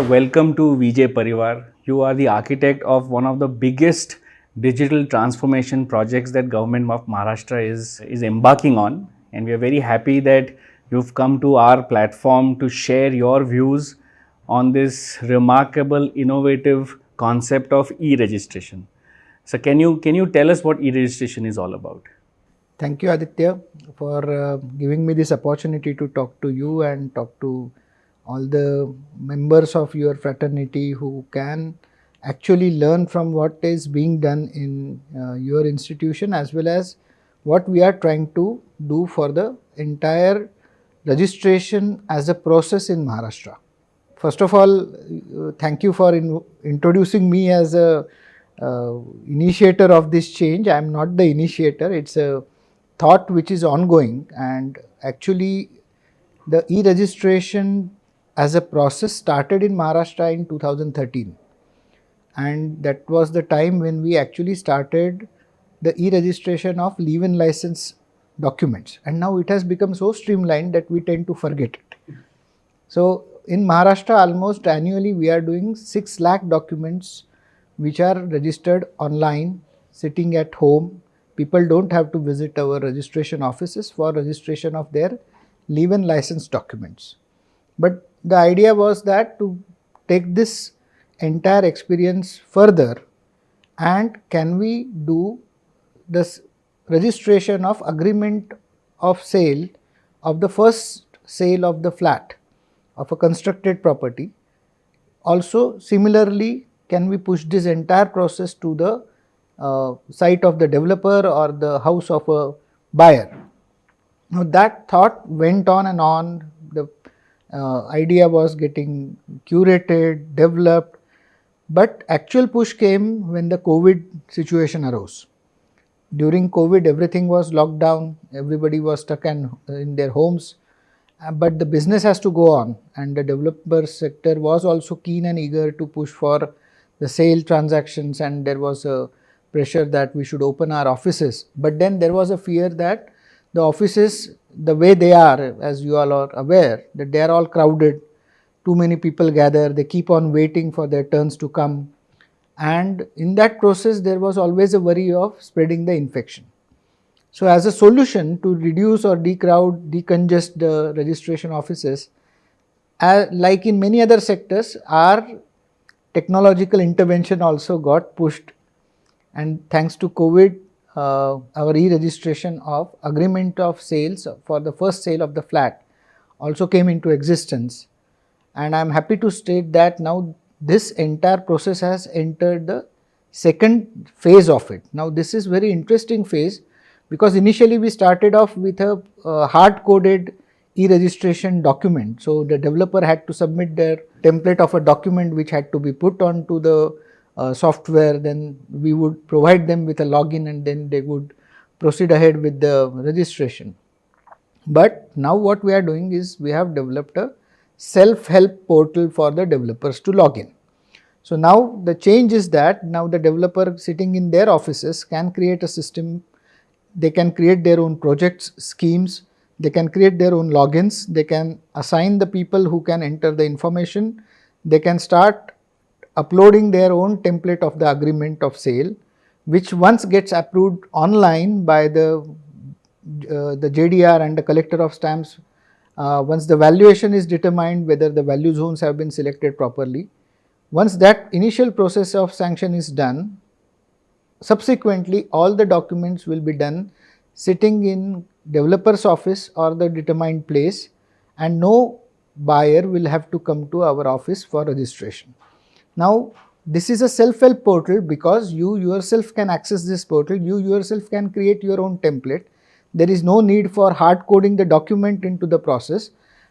welcome to VJ Parivar. You are the architect of one of the biggest digital transformation projects that government of Maharashtra is embarking on, and we are very happy that you've come to our platform to share your views on this remarkable innovative concept of e-registration. So can you tell us what e-registration is all about? Thank you, Aditya, for giving me this opportunity to talk to you and talk to all the members of your fraternity who can actually learn from what is being done in your institution, as well as what we are trying to do for the entire registration as a process in Maharashtra. First of all, thank you for introducing me as a initiator of this change. I am not the initiator. It's a thought which is ongoing, and actually the e-registration as a process started in Maharashtra in 2013, and that was the time when we actually started the e-registration of leave-in license documents, and now it has become so streamlined that we tend to forget it. So in Maharashtra, almost annually we are doing 6 lakh documents which are registered online, sitting at home. People don't have to visit our registration offices for registration of their leave-in license documents. But the idea was that to take this entire experience further, and can we do this registration of agreement of sale of the first sale of the flat of a constructed property. Also similarly, can we push this entire process to the site of the developer or the house of a buyer. Now that thought went on and on. The idea was getting curated, developed, but actual push came when the COVID situation arose. During COVID, everything was locked down, everybody was stuck in their homes, but the business has to go on, and the developer sector was also keen and eager to push for the sale transactions, and there was a pressure that we should open our offices. But then there was a fear that the offices, the way they are, as you all are aware, that they are all crowded, too many people gather, they keep on waiting for their turns to come, and in that process there was always a worry of spreading the infection. So as a solution to reduce or decrowd, decongest the registration offices, like in many other sectors, our technological intervention also got pushed, and thanks to COVID, our e-registration of agreement of sales for the first sale of the flat also came into existence. And I am happy to state that now this entire process has entered the second phase of it. Now this is very interesting phase, because initially we started off with a hard-coded e-registration document. So the developer had to submit their template of a document which had to be put onto the software, then we would provide them with a login, and then they would proceed ahead with the registration. But now what we are doing is we have developed a self-help portal for the developers to log in. So now the change is that now the developer sitting in their offices can create a system, they can create their own projects, schemes, they can create their own logins, they can assign the people who can enter the information, they can start uploading their own template of the agreement of sale, which once gets approved online by the JDR and the collector of stamps. Once the valuation is determined, whether the value zones have been selected properly, once that initial process of sanction is done, subsequently all the documents will be done sitting in developer's office or the determined place, and no buyer will have to come to our office for registration. Now this is a self-help portal, because you yourself can access this portal, you yourself can create your own template. There is no need for hard coding the document into the process,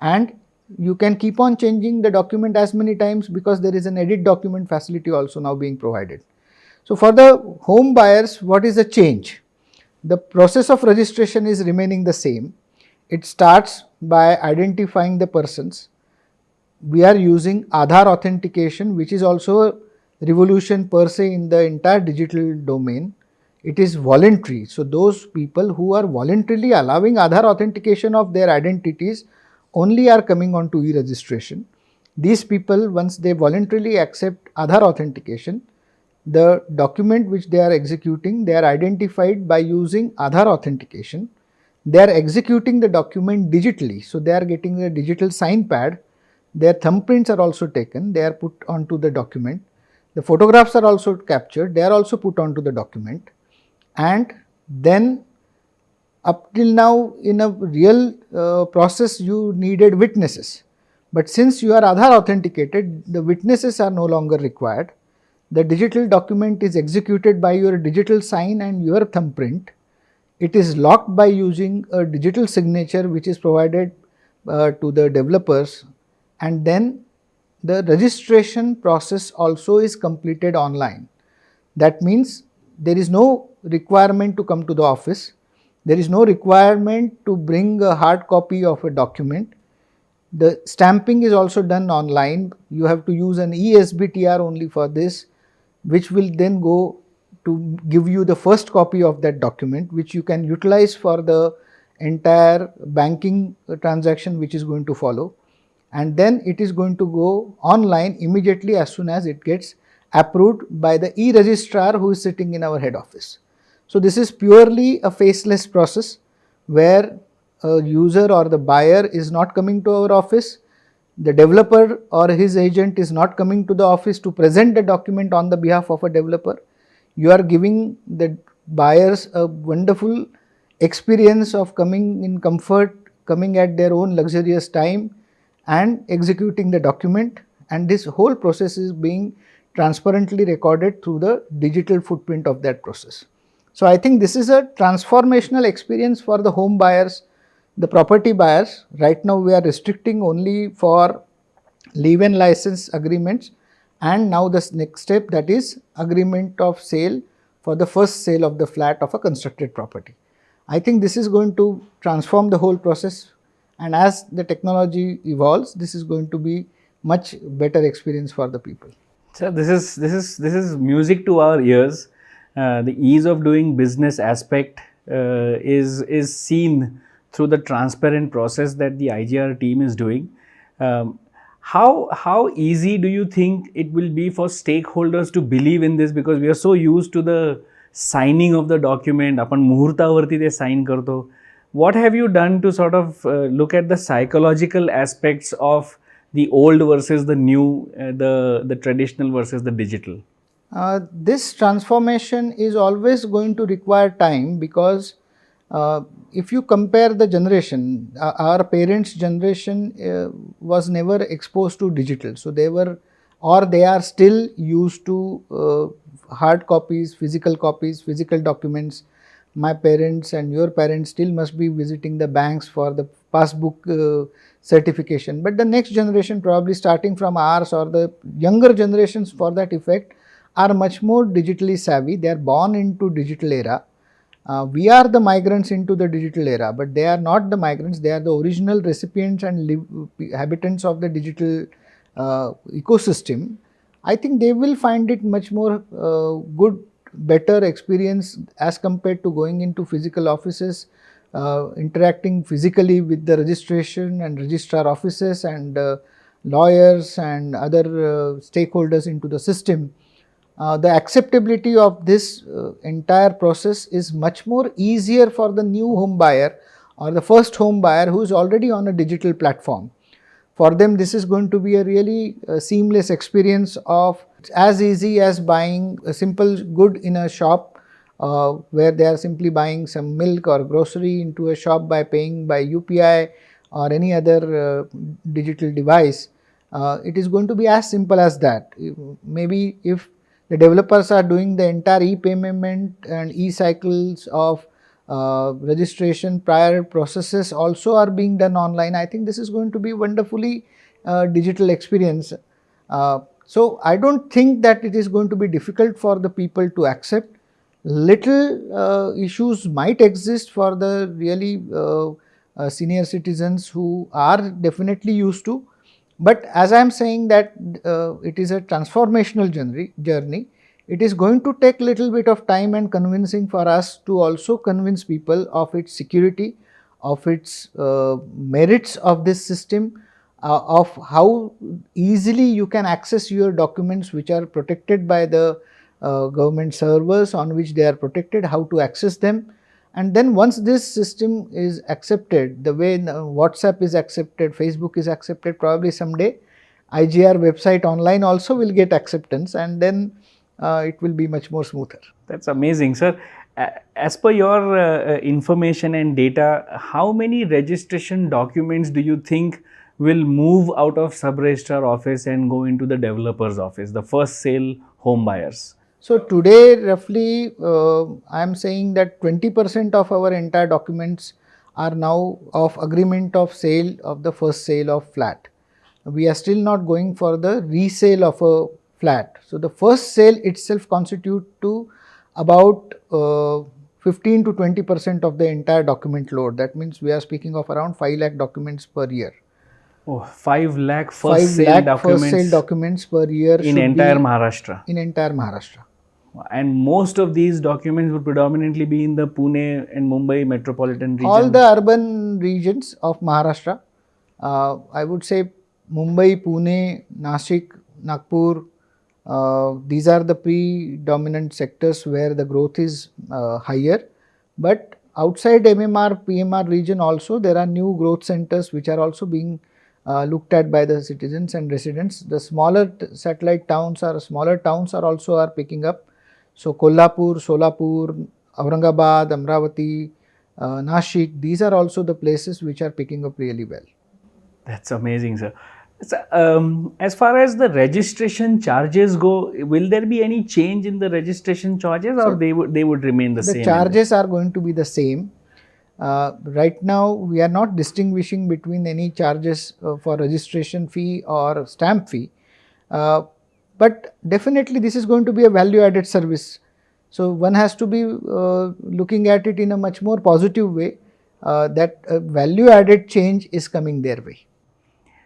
and you can keep on changing the document as many times, because there is an edit document facility also now being provided. So for the home buyers, what is the change? The process of registration is remaining the same. It starts by identifying the persons. We are using Aadhaar authentication, which is also a revolution per se in the entire digital domain. It is voluntary. So those people who are voluntarily allowing Aadhaar authentication of their identities only are coming on to e-registration. these people, once they voluntarily accept Aadhaar authentication, the document which they are executing, they are identified by using Aadhaar authentication. They are executing the document digitally, so they are getting a digital sign pad. Their thumbprints are also taken, they are put onto the document. The photographs are also captured, they are also put onto the document. And then up till now, in a real process, you needed witnesses. But since you are Aadhaar authenticated, the witnesses are no longer required. The digital document is executed by your digital sign and your thumbprint. It is locked by using a digital signature which is provided to the developers, and then the registration process also is completed online. That means there is no requirement to come to the office. There is no requirement to bring a hard copy of a document. The stamping is also done online. You have to use an eSBTR only for this, which will then go to give you the first copy of that document, which you can utilize for the entire banking transaction which is going to follow. And then it is going to go online immediately as soon as it gets approved by the e-registrar who is sitting in our head office. So this is purely a faceless process where a user or the buyer is not coming to our office. The developer or his agent is not coming to the office to present the document on the behalf of a developer. You are giving the buyers a wonderful experience of coming in comfort, coming at their own luxurious time and executing the document, and this whole process is being transparently recorded through the digital footprint of that process. So I think this is a transformational experience for the home buyers, the property buyers. Right now we are restricting only for leave-in license agreements, and now the next step, that is agreement of sale for the first sale of the flat of a constructed property. I think this is going to transform the whole process, and as the technology evolves, this is going to be much better experience for the people. So this is music to our ears. The ease of doing business aspect is seen through the transparent process that the IGR team is doing. How easy do you think it will be for stakeholders to believe in this, because we are so used to the signing of the document, आपण मुहूर्तावरती ते sign करतो. What have you done to sort of look at the psychological aspects of the old versus the new, the traditional versus the digital? This transformation is always going to require time, because if you compare the generation, our parents' generation was never exposed to digital. So they were, or they are still used to hard copies, physical documents. My parents and your parents still must be visiting the banks for the passbook certification. But the next generation, probably starting from ours or the younger generations for that effect, are much more digitally savvy. They are born into digital era. We are the migrants into the digital era, but they are not the migrants. They are the original recipients and habitants of the digital ecosystem. I think they will find it much more good, better experience as compared to going into physical offices, interacting physically with the registration and registrar offices and lawyers and other stakeholders into the system. The acceptability of this entire process is much more easier for the new home buyer or the first home buyer who is already on a digital platform. For them, this is going to be a really seamless experience of as easy as buying a simple good in a shop where they are simply buying some milk or grocery into a shop by paying by UPI or any other digital device. It is going to be as simple as that. Maybe if the developers are doing the entire e-payment and e-cycles of registration, prior processes also are being done online. I think this is going to be wonderfully digital experience. So I don't think that it is going to be difficult for the people to accept. Little issues might exist for the really senior citizens who are definitely used to. But as I am saying that it is a transformational journey, it is going to take little bit of time and convincing for us to also convince people of its security, of its merits of this system, of how easily you can access your documents which are protected by the government servers on which they are protected, how to access them. And then once this system is accepted, the way WhatsApp is accepted, Facebook is accepted, probably someday IGR website online also will get acceptance, and then it will be much more smoother. That's amazing, sir. As per your information and data, how many registration documents do you think will move out of sub-registrar office and go into the developer's office, the first sale home buyers? So today roughly I am saying that 20% of our entire documents are now of agreement of sale of the first sale of flat. We are still not going for the resale of a flat. So the first sale itself constitute to about 15 to 20% of the entire document load. That means we are speaking of around 5 lakh documents per year. Oh, 5 lakh 5 first sale lakh documents first sale documents per year in should entire be Maharashtra. in entire Maharashtra. And most of these documents would predominantly be in the Pune and Mumbai metropolitan region. All the urban regions of Maharashtra, I would say Mumbai, Pune, Nashik, Nagpur, these are the predominant sectors where the growth is higher. But outside MMR, PMR region also, there are new growth centers which are also being looked at by the citizens and residents. The smaller satellite towns or smaller towns are also picking up. So Kolhapur, Solapur, Aurangabad, Amravati, Nashik, these are also the places which are picking up really well. That's amazing, sir. So, as far as the registration charges go, will there be any change in the registration charges, or they would remain the same? The charges are going to be the same. Right now, we are not distinguishing between any charges for registration fee or stamp fee. But definitely this is going to be a value added service. So one has to be looking at it in a much more positive way, that value added change is coming their way.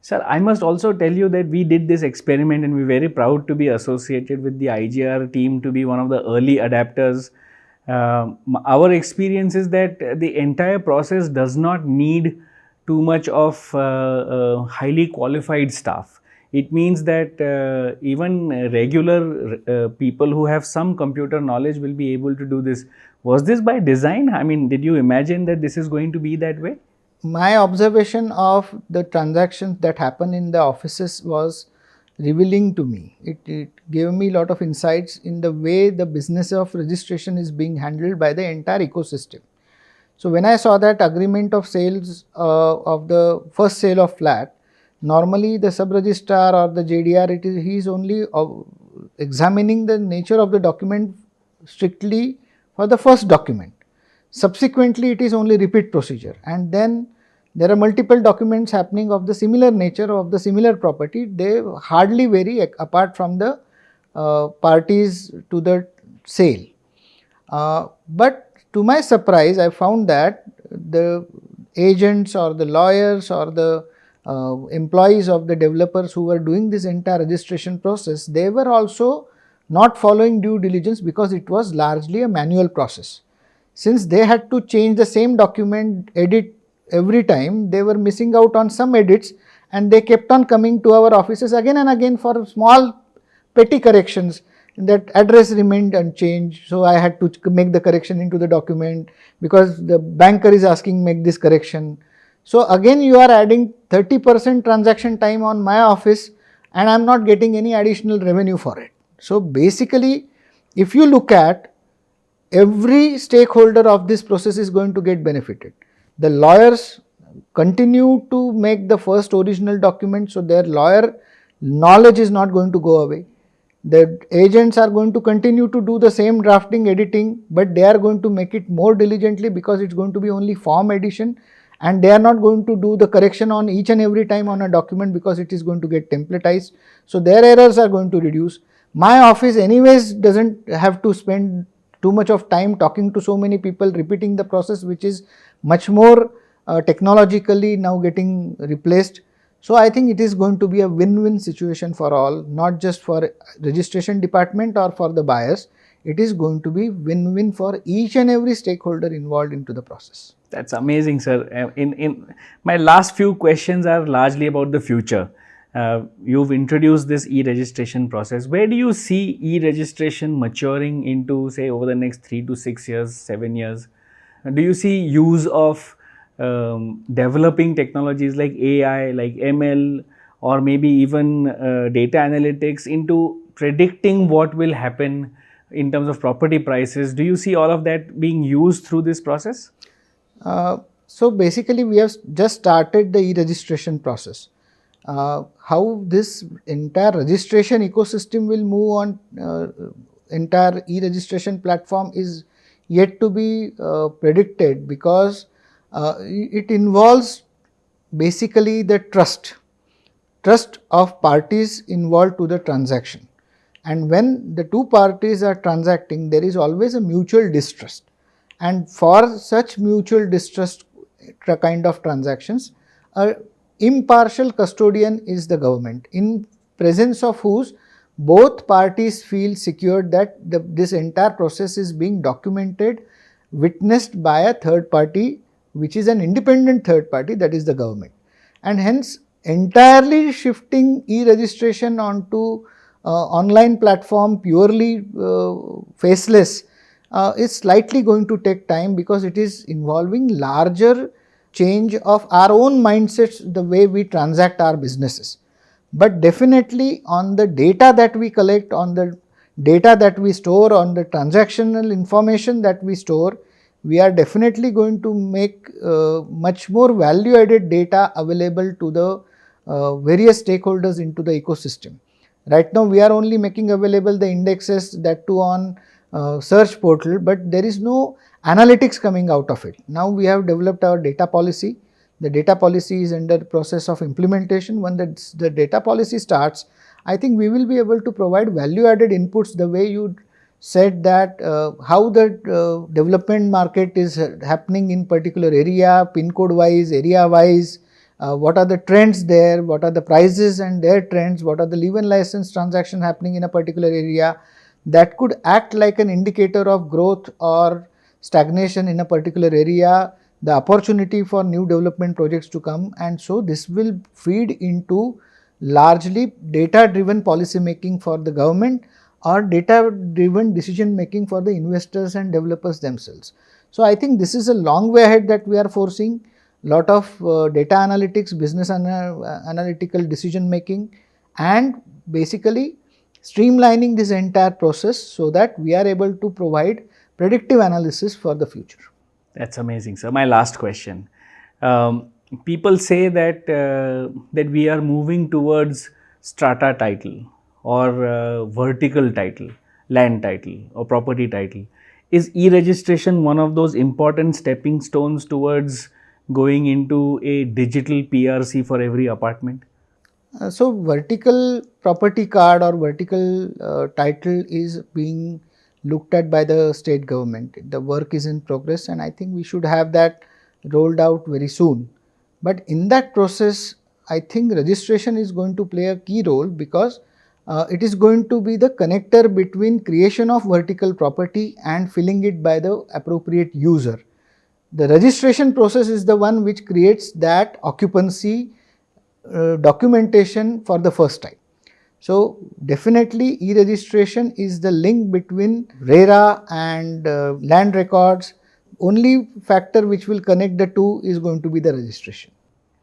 Sir, I must also tell you that we did this experiment and we're very proud to be associated with the IGR team, to be one of the early adapters. Our experience is that the entire process does not need too much of highly qualified staff. It means that even regular people who have some computer knowledge will be able to do this. Was this by design? I mean, did you imagine that this is going to be that way? My observation of the transactions that happen in the offices was revealing to me. It gave me a lot of insights in the way the business of registration is being handled by the entire ecosystem. So when I saw that agreement of sales of the first sale of flat, normally the sub-registrar or the JDR, he is only examining the nature of the document strictly for the first document. Subsequently, it is only repeat procedure, and then there are multiple documents happening of the similar nature, of the similar property. They hardly vary apart from the parties to the sale. But to my surprise, I found that the agents or the lawyers or the employees of the developers who were doing this entire registration process, they were also not following due diligence because it was largely a manual process. Since they had to change the same document, edit every time, they were missing out on some edits, and they kept on coming to our offices again and again for small petty corrections. That address remained unchanged, so I had to make the correction into the document because the banker is asking make this correction. So again you are adding 30% transaction time on my office, and I am not getting any additional revenue for it. So basically, if you look at, every stakeholder of this process is going to get benefited. The lawyers continue to make the first original document, so their lawyer knowledge is not going to go away. The agents are going to continue to do the same drafting, editing, but they are going to make it more diligently because it's going to be only form addition, and they are not going to do the correction on each and every time on a document because it is going to get templatized. So their errors are going to reduce. My office anyways doesn't have to spend too much of time talking to so many people, repeating the process, which is much more technologically now getting replaced. So I think it is going to be a win-win situation for all, not just for registration department or for the buyers. it is going to be win-win for each and every stakeholder involved into the process. That's amazing, sir. In my last few questions are largely about the future. You've introduced this e-registration process. Where do you see e-registration maturing into, say, over the next 3 to 6 years, 7 years? Do you see use of developing technologies like AI, like ML, or maybe even data analytics into predicting what will happen in terms of property prices? Do you see all of that being used through this process? So basically, we have just started the e-registration process. How this entire registration ecosystem will move on, entire e-registration platform is yet to be predicted, because it involves basically the trust of parties involved to the transaction. And when the two parties are transacting, there is always a mutual distrust. And for such mutual distrust kind of transactions, a impartial custodian is the government, in presence of whose both parties feel secured that this entire process is being documented, witnessed by a third party, which is an independent third party, that is the government. And hence, entirely shifting e-registration onto online platform purely faceless is slightly going to take time, because it is involving larger change of our own mindsets, the way we transact our businesses. But definitely on the data that we collect, on the data that we store, on the transactional information that we store, we are definitely going to make much more value added data available to the various stakeholders into the ecosystem. Right now we are only making available the indexes, that too on search portal, but there is no analytics coming out of it. Now we have developed our data policy. The data policy is under the process of implementation. When the data policy starts, I think we will be able to provide value added inputs, the way you said that how the development market is happening in particular area, pin code wise, area wise, what are the trends there, what are the prices and their trends, what are the live and license transaction happening in a particular area, that could act like an indicator of growth or stagnation in a particular area, the opportunity for new development projects to come. And so this will feed into largely data driven policy making for the government, or data driven decision making for the investors and developers themselves. So I think this is a long way ahead that we are foreseeing. Lot of data analytics, business analytical decision making, and basically streamlining this entire process so that we are able to provide predictive analysis for the future. That's amazing, sir. My last question. People say that that we are moving towards strata title or vertical title, land title or property title. Is e-registration one of those important stepping stones towards going into a digital PRC for every apartment? So vertical property card or vertical title is being looked at by the state government. The work is in progress, and I think we should have that rolled out very soon. But in that process, I think registration is going to play a key role, because it is going to be the connector between creation of vertical property and filling it by the appropriate user. The registration process is the one which creates that occupancy documentation for the first time. So definitely e-registration is the link between RERA and land records. Only factor which will connect the two is going to be the registration.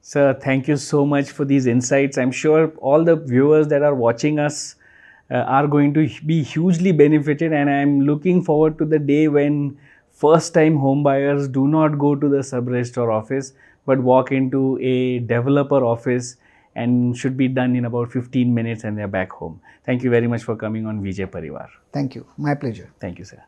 Sir, thank you so much for these insights. I'm sure all the viewers that are watching us are going to be hugely benefited, and I'm looking forward to the day when first time home buyers do not go to the sub-registrar office but walk into a developer office, and should be done in about 15 minutes and they're back home. Thank you very much for coming on Vijay Parivar. Thank you. My pleasure. Thank you, sir.